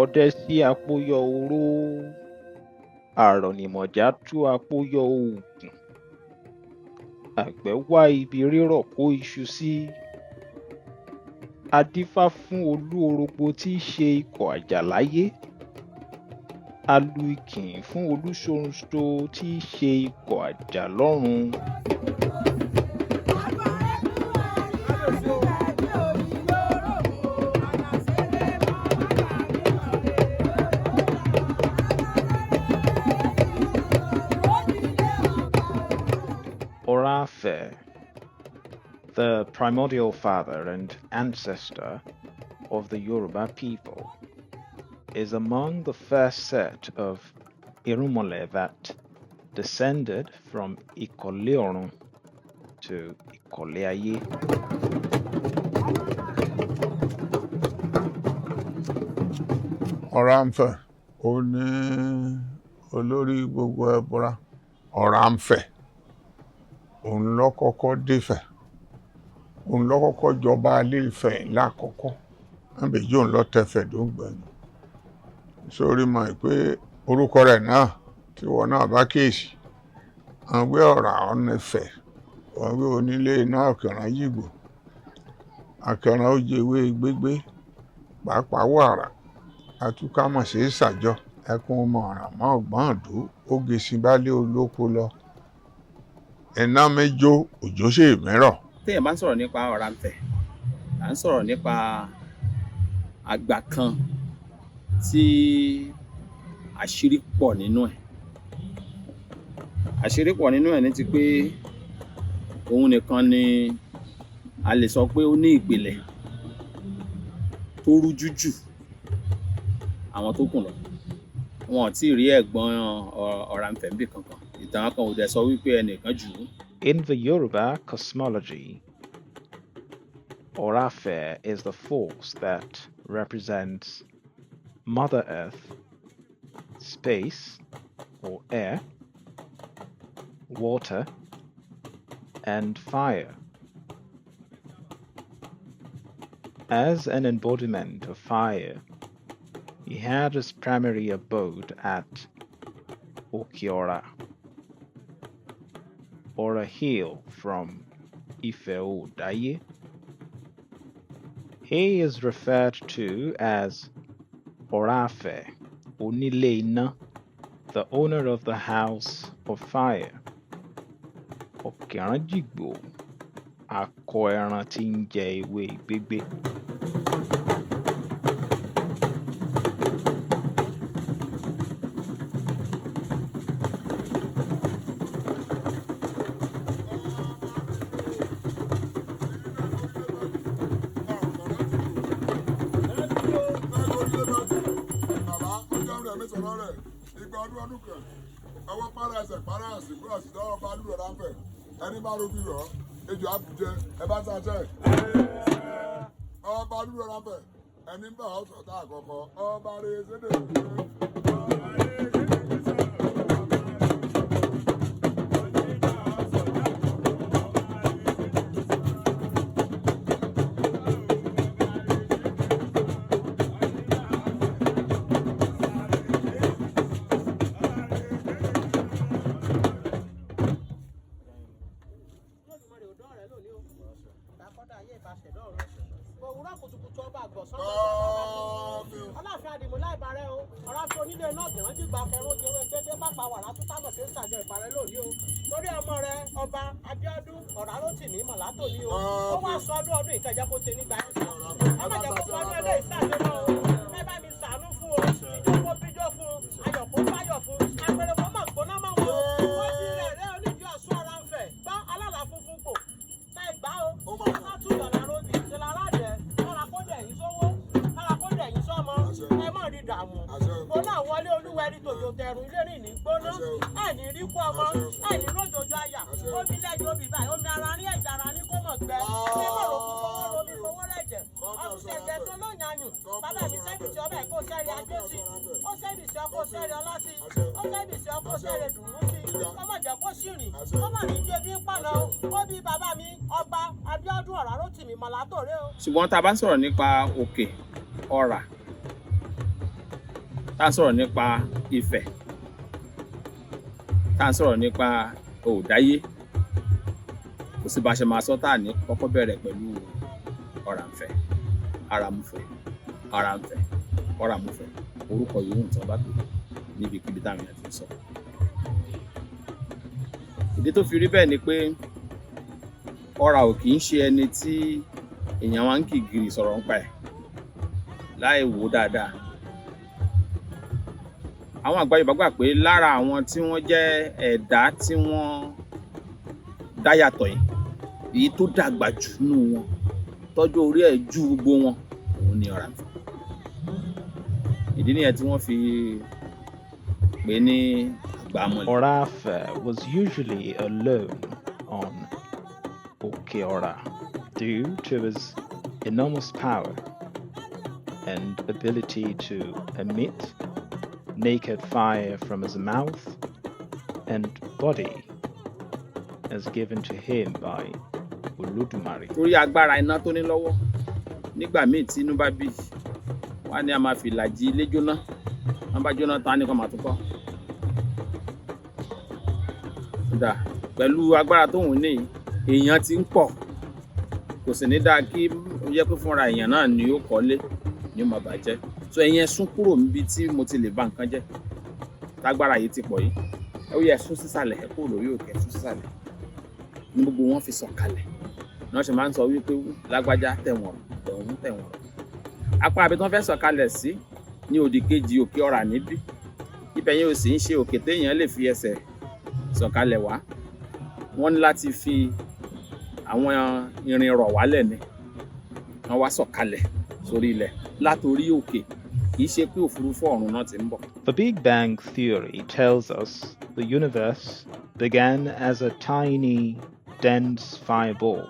ọdẹ sí àpòyọ oró, àrọ̀nìmọ̀já tú àpòyọ oògùn, àgbẹ̀ wá ibi rírọ̀ kó iṣu sí. A dífá fún olú orogbo tí í ṣe ikọ̀ àjàláyé, a lu ìkìn fún olúṣonṣo tí í ṣe ikọ̀ àjà lọ́run. Oranfe, the primordial father and ancestor of the Yoruba people, is among the first set of irúnmọlẹ̀ that descended from Ìkọ̀lé Ọ̀run to Ìkọ̀lé Ayé. Oranfe ó ní olórí gbogbo ẹbọra. Oranfe òun ló kọ́kọ́ dé-Ifẹ̀, òun ló kọ́kọ́ jọba ilé Ifẹ̀ lákọ̀ọ́kọ́, àbèjì òun ló tẹ̀fẹ̀ tó ń gbẹ̀yìn. Sórí mọ̀ pé orúkọ rẹ̀ náà tí wọn náà bá kíyèsí, wọ́n gbé ọ̀rà Ọ̀nẹ́fẹ̀, wọ́n gbé Onílé Iná ọ̀kẹ̀rán yìgbò, àkẹ̀rán ó jẹwé gbégbé, pàápàá wàrà, àtúkámọ̀ sí ìsàjọ, ẹkún ọmọ ọ̀ràn mọ́ ọ̀gbọ́n ọ̀dó, ó gèsì bálé olóko lọ. Iná méjó òjò sì mìíràn. Téèyàn bá ń sọ̀rọ̀ nípa Oranfe, à ń sọ̀rọ̀ nípa àgbà kan tí àṣírí pọ̀ nínú ẹ̀. Àṣírí pọ̀ nínú ẹ̀ ní ti pé òun nìkan ni a lè sọ pé ó ní ìpìlẹ̀ tó rújú jù àwọn tó kù lọ. Wọn ò tí ì rí ẹ̀gbọ́n Oranfe níbì kankan. Ìtàn kan ò dẹ̀ sọ wípé ẹnìkan jù ú. In the Yoruba cosmology, Oranfe is the force that represents Mother Earth, space or air, water, and fire. As an embodiment of fire, he had his primary abode at Okiora, or a hill from Ife-Oodaye. He is referred to as Oranfe Onile Ina, the owner of the house of fire. Ọ̀kẹ̀ránjìgbò, akọ ẹran tí ń jẹ ewé gbégbé. Ẹni bá robi rọ, ejò àbújẹ, ẹ bá sàṣẹ. Ọba dúró Oranfe, ẹni bá ọ̀sọ̀tà àkọ́kọ́, ọba rẹ̀ ṣédè. Ọláfẹ́ Àdìmúlá ìbàrẹ̀ o, Oranfe Onile Ina ọ̀gẹ̀rán jìgbà kẹrún jẹwé dédé pápá wàrà tó tábọ̀ sí ìsàjọ ìbàrẹ̀ lónìí o. Lórí ọmọ rẹ ọba Abíọ́dún Ọ̀ràrótìmí Mọ̀látò ní o. Ó wá sọ ọdún ìkẹjẹ kó ṣe nígbà yẹn sọ. Ẹ má jẹ́ kó fọ́ ọdún ẹlẹ́ ìsàjọ náà o. Ẹ bá mi ṣàánú fún o, ìjókòó bíjó fún, ayọ̀ kó fáyọ̀ fún, àpẹẹrẹ fún mọ̀ gbóná mọ́ wọn. Wọ́n ti rẹ̀ rẹ́ oníjì Ọ̀ṣun Oranfe gbọ́ alálà funfun kò. Ṣé ìgbà o? Wọ́n tún yọ̀nà ròdì, ìṣẹ̀lẹ̀ aládẹ, ọ̀rà kó dẹ̀ yín sówó, ọ̀rà kó dẹ̀ yín sọ́mọ, ẹ má rí dààmú. Mo náà wọlé olúwẹ̀rí tòjò tẹ̀rùn ilé rìn ní gbóná, ẹ̀ ní rí kú ọmọ, ẹ̀ ní rójòjò àyà, omi lẹ́jọ́ òbí báyìí, omi ara ní ẹ̀jẹ̀ ara ní kó mọ̀ gbẹ, ẹ má rò fún fọwọ́ romi fowó rẹ̀jẹ̀, ọ̀sẹ̀ ẹ̀jẹ̀ tó ló yanyùn, bàbá mi sẹ́bìsì ọbẹ̀ kó sẹ́rí ajé sí, ó sẹ́bìsì ọkọ̀ sẹ́rí ọlá sí, ó sẹ́bìsì ọkọ̀ sẹ́rí dùnú sí, ọmọ jẹ́ kó ṣìrìn, ọmọ ní ju ebi ń pàlọ́, ó bí bàbá mi ọba Abíọ́dún Ọ̀ràrótìmí Mọ̀látò rẹ o. Ṣùgbọ́n tá a bá ń sọ̀rọ̀ nípa òkè ọ̀rà tá à ń sọ̀rọ̀ nípa Ifẹ̀, tá à ń sọ̀rọ̀ nípa Oòdáyé, kò sí bá ṣe máa sọ tá à ní kọ́kọ́ bẹ̀rẹ̀ pẹ̀lú Ọ̀rànfẹ̀, Àràmùfẹ̀, Ọ̀rànfẹ̀, Ọ̀ràmùfẹ̀, orúkọ yòówù tí wọ́n bá pè níbikíbi táwọn èèyàn ti ń sọ. Ìdí tó fi rí bẹ́ẹ̀ ni pé Ọ̀rà ò kì í ṣe ẹni tí èèyàn wá ń kì gìrì sọ̀rọ̀ nípa ẹ̀ láì wò ó dáadáa. Àwọn àgbà Yorùbá gbà pé lára àwọn tí wọ́n jẹ́ ẹ̀dá tí wọ́n dá yàtọ̀ yìí, èyí tó dàgbà jù nínú wọn, tọ́jú orí ẹ̀ ju gbogbo wọn, òun ni Ọ̀rànfẹ̀. Ìdí nìyẹn tí wọ́n fi pè ní àgbàmọ̀lẹ̀. Oranfe was usually alone on Òkè-Ọ̀rà due to his enormous power and ability to emit naked fire from his mouth and body as given to him by Olódùmarè. Torí agbára iná tó ní lọ́wọ́, nígbà míì tí inú bá bí, wọ́n á ní a máa fi ìlàjì ilé jóná, wọ́n bá jóná tán á ní kó máa tún kọ́. Dà pẹ̀lú agbára tóun ní, èèyàn ti ń pọ̀, kò sì ní dáa kí ó jẹ́ pé fúnra èèyàn náà ni ó kọ́lé ni ó máa bàjẹ́. So ẹ̀yin ẹ sún kúrò níbi tí mo ti lè ba nǹkan jẹ́, tágbára yìí ti pọ̀ yìí, ẹ ó yẹ sún sísàlẹ̀, ẹ kúrò lórí òkè, sún sísàlẹ̀, ní gbogbo wọn fi sọ̀kalẹ̀. Wọ́n ṣe máa ń sọ wípé lágbájá tẹ̀wọ̀n, tọ̀hún tẹ̀wọ̀n. Apá ibi tí wọ́n fẹ́ sọ̀kalẹ̀ sí ní òdì kejì òkè Ọ̀rà níbí, ibẹ̀ yẹn ò sì ń ṣe òkè téèyàn lè fi ẹsẹ̀ sọ̀kalẹ̀ wá. Wọ́n ní láti fi àwọn irin rọ̀ wálẹ̀ ni wọ́n wá sọ̀kalẹ̀ sórí ilẹ̀ látorí òkè, kì í ṣe pé òfurufú ọ̀run náà ti ń bọ̀. The Big Bang Theory tells us the universe began as a tiny, dense fireball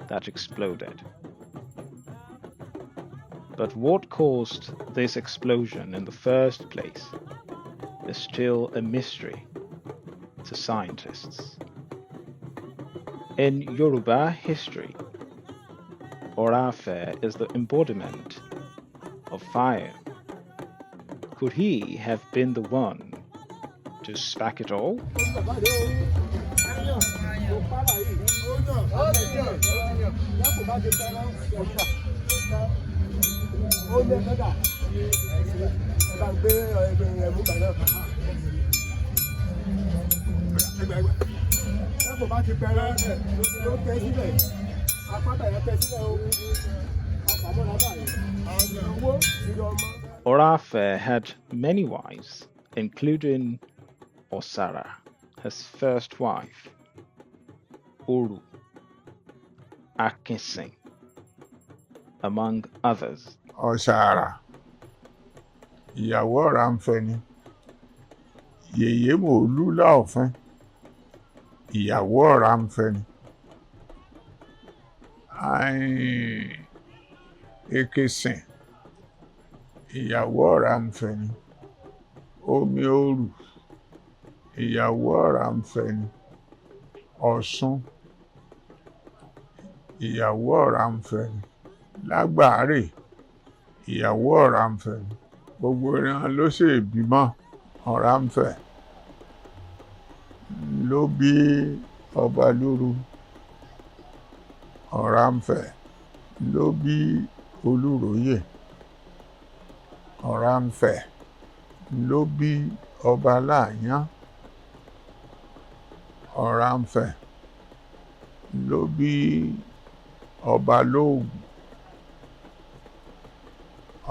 that exploded. But what caused this explosion in the first place is still a mystery to scientists. In Yoruba history, Oranfe is the embodiment of fire. Could he have been the one to spark it all? Oranfe had many wives, including Osara, his first wife, Oru, Akinsin, among others. Ọ̀sàrà, ìyàwó Ọ̀rànfẹ̀ ni. Yèyé Mòólú Láòfin, ìyàwó Ọ̀rànfẹ̀ ni. Ekesìn, ìyàwó Ọ̀rànfẹ̀ ni. Omi Oru, ìyàwó Ọ̀rànfẹ̀ ni. Ọ̀ṣun, ìyàwó Ọ̀rànfẹ̀ ni. Lágbàárè, ìyàwó Ọ̀rànfẹ̀ ni. Gbogbo ìran ló sì bímọ. Ọ̀rànfẹ̀ ló bí Ọbalúru. Ọ̀rànfẹ̀ ló bí Olúróyè. Ọ̀rànfẹ̀ ló bí Ọbaláàyán. Ọ̀rànfẹ̀ ló bí Ọbalóògùn.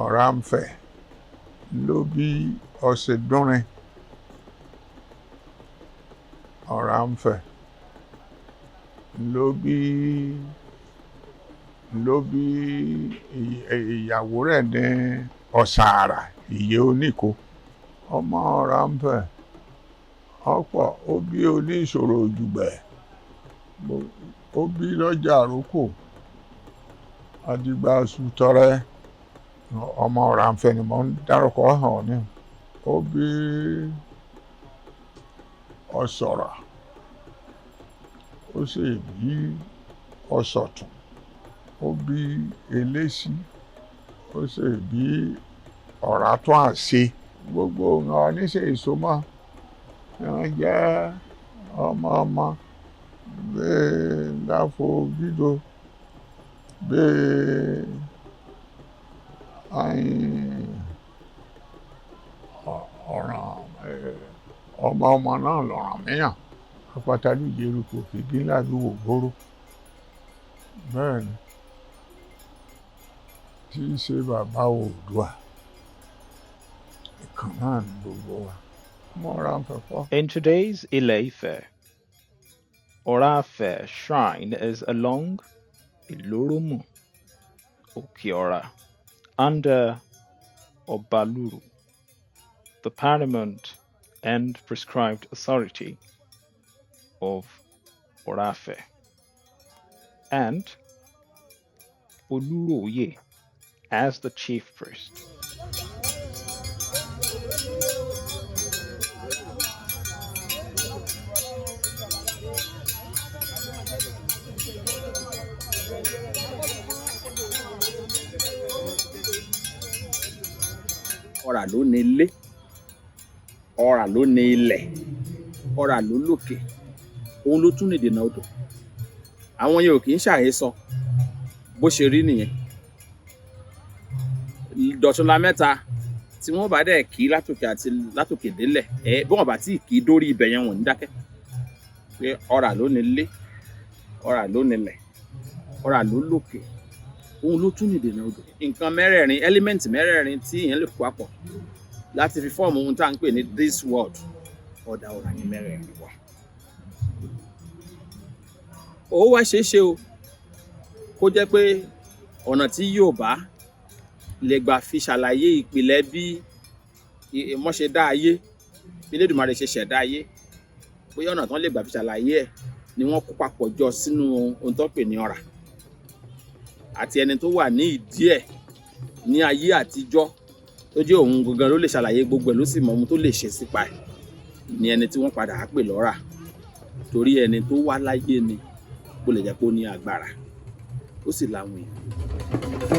Ọ̀rànfẹ̀ ló bí Ọ̀ṣẹ̀dúnrin. Ọ̀rànfẹ̀ ló bí ìyàwó rẹ̀ ní Ọ̀sàrà, ìyẹ́ Oníkó. Ọmọ Ọ̀rànfẹ̀ ọ̀pọ̀, ó bí Oníṣòro Òjùgbẹ̀, ó bí lọ́jà Àrókò, Adìgbàsù Tọrẹ. Ọmọ Ọ̀rànfẹ̀ ni mo ń dárúkọ hàn ní. Ó bí Ọ̀ṣọ̀rà, ó sì bí Ọ̀ṣọ̀tún, ó bí Elésì, ó sì bí Ọ̀ràtúnàṣe. gbogbo wọn níṣẹ́ ìsomọ́ wọn jẹ́ ọmọ bẹ́ẹ̀ láfo gídó bẹ́ẹ̀ ọ̀ràn ọmọ náà lọ̀ràn mìíràn apátálù jẹ́rùkù fìdí lábí wò gbóró bẹ́ẹ̀ ni tí í ṣe bàbá Oòduà ìkan náà ní gbogbo wa. In today's Ile-Ife, Oranfe shrine is along Ilorumu, Okiora, under Obaluru, the paramount and prescribed authority of Oranfe, and Oluroye as the chief priest. Ọ̀rà ló ní ilé, ọ̀rà ló ní ilẹ̀, ọ̀rà ló lókè, òun ló tún ní ìdènà odò. Àwọn yẹn ò kì í ṣàhesọ, bó ṣe rí nìyẹn. Dọ̀túnla mẹ́ta tí wọ́n bá dẹ̀ kí látòkè délẹ̀, bí wọ́n bá tí kì í dórí ibẹ̀ yẹn wọ́n ní dákẹ́. Pé ọ̀rà ló ní ilé, ọ̀rà ló ní ilẹ̀, ọ̀rà ló lókè, òun ló tún ní ìdènà odò. Nǹkan mẹ́rẹ̀ẹ̀rin, ẹ́límẹ́ǹtì mẹ́rẹ̀ẹ̀rin tí èèyàn lè kó papọ̀ láti fi fọ́ọ̀mù ohun tá à ń pè ní this world, ọ̀dà ọ̀rà ní mẹ́rẹ̀ẹ̀rin wà. Ó wá ṣeéṣe o kó jẹ́ pé ọ̀nà tí Yorùbá lè gbà fi ṣàlàyé ìpìlẹ̀ bí wọ́n ṣe dá ayé, bí Elédùmarè ṣe ṣẹ̀dá ayé, bóyá ọ̀nà tán lè gbà fi ṣàlàyé ẹ̀ ni wọ́n kó papọ̀ jọ sínú ohun tó pè ní ọ̀rà. Àti ẹni tó wà ní ìdí ẹ̀ ní ayé àtijọ́ tó jẹ́ òun gangan ló lè ṣàlàyé gbogbo ẹ̀ ló sì mọ ohun tó lè ṣe sípa ẹ̀ ni ẹni tí wọ́n padà á pè lọ́rà, torí ẹni tó wá láyé ni kó lè jẹ́ kó ní agbára ó sì láwọn èèyàn.